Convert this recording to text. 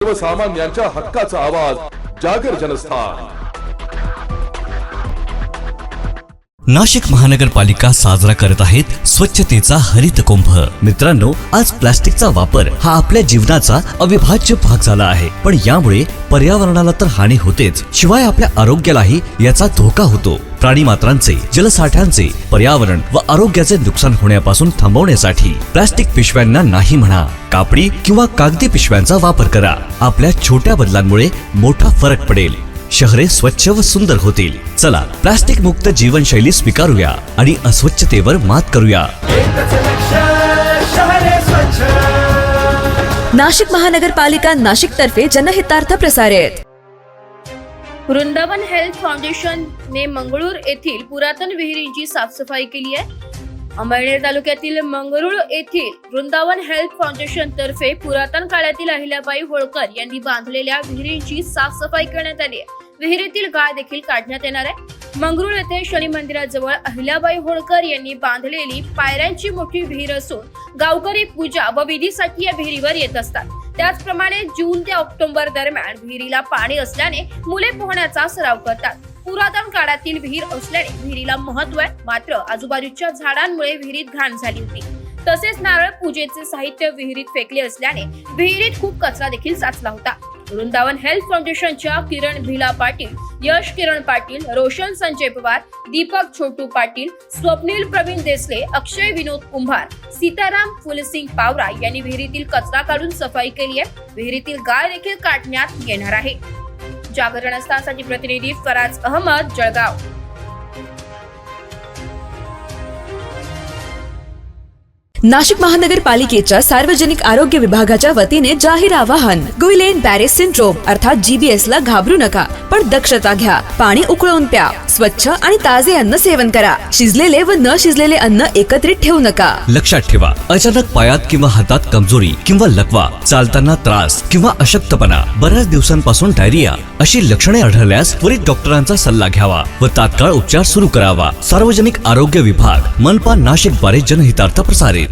सर्वसामान्यांच्या हक्काचा आवाज जागर जनस्थान। नाशिक महानगरपालिका साजरा करत आहेत स्वच्छतेचा हरित कुंभ। मित्रांनो, आज प्लास्टिकचा वापर हा आपल्या जीवनाचा अविभाज्य भाग झाला आहे, पण यामुळे पर्यावरणाला तर हानी होतेच, शिवाय आपल्या आरोग्यालाही याचा धोका होतो। प्राणी मात्रांचे, जलसाठ्यांचे, पर्यावरण व आरोग्याचे नुकसान होण्यापासून थांबवण्यासाठी प्लास्टिक पिशव्यांना नाही म्हणा, कापडी किंवा कागदी पिशव्यांचा वापर करा। आपल्या छोट्या बदलांमुळे मोठा फरक पडेल, शहरे स्वच्छ व सुंदर होतील। चला, प्लास्टिक मुक्त जीवनशैली स्वीकारूया आणि अस्वच्छतेवर मात करूया। नाशिक महानगरपालिका नाशिक तर्फे जनहितार्थ प्रसारित। वृंदावन हेल्थ फाउंडेशन ने मंगळूर येथील पुरातन विहिरींची साफसफाई केली आहे। अंमळनेर तालुक्यातील मंगरूळ येथील वृंदावन हेल्थ फाउंडेशन तर्फे पुरातन काळातील अहिल्याबाई होळकर यांनी बांधलेल्या विहिरींची साफसफाई करण्यात आली आहे। विहिरीतील गाळ देखील काढण्यात येणार आहे। मंगरूळ येथे शनी मंदिराजवळ अहिल्याबाई होळकर यांनी बांधलेली पायऱ्यांची मोठी विहीर असून गावकरी पूजा व विधीसाठी या विहिरीवर येत असतात। त्याचप्रमाणे जून ते ऑक्टोबर दरम्यान विहिरीला पाणी असल्याने मुले पोहण्याचा सराव करतात। पुरातन काळातील विहीर असल्याने विहिरीला महत्त्व आहे, मात्र आजूबाजूच्या झाडांमुळे विहिरीत घाण झाली होती। तसेच नारळ पूजेचे साहित्य विहिरीत फेकले असल्याने विहिरीत खूप कचरा देखील साचला होता। वृंदावन हेल्थ फाउंडेशनच्या किरण भिला पाटील, यश किरण पाटील, रोशन संजय पवार, दीपक छोटू पाटील, स्वप्नील प्रवीण देसले, अक्षय विनोद कुंभार, सीताराम फुलसिंग पावरा यांनी विहिरीतील कचरा काढून सफाई केली आहे। विहिरीतील गाळ देखील काढण्यात येणार आहे। जागरण जनस्थानसाठी प्रतिनिधी फराज अहमद, जळगाव। नाशिक महानगरपालिकेच्या सार्वजनिक आरोग्य विभागाच्या वतीने जाहीर आवाहन। गुइलेन बॅरे सिंड्रोम अर्थात GBS ला घाबरू नका, पण दक्षता घ्या। पाणी उकळून प्या, स्वच्छ आणि ताजे अन्न सेवन करा। शिजलेले व न शिजलेले अन्न एकत्रित ठेवू नका। लक्षात ठेवा, अचानक पायात किंवा हातात कमजोरी किंवा लकवा, चालताना त्रास किंवा अशक्तपणा, बऱ्याच दिवसांपासून डायरिया अशी लक्षणे आढळल्यास त्वरित डॉक्टरांचा सल्ला घ्यावा व तात्काळ उपचार सुरू करावा। सार्वजनिक आरोग्य विभाग, मनपा नाशिक द्वारे जनहितार्थ प्रसारित।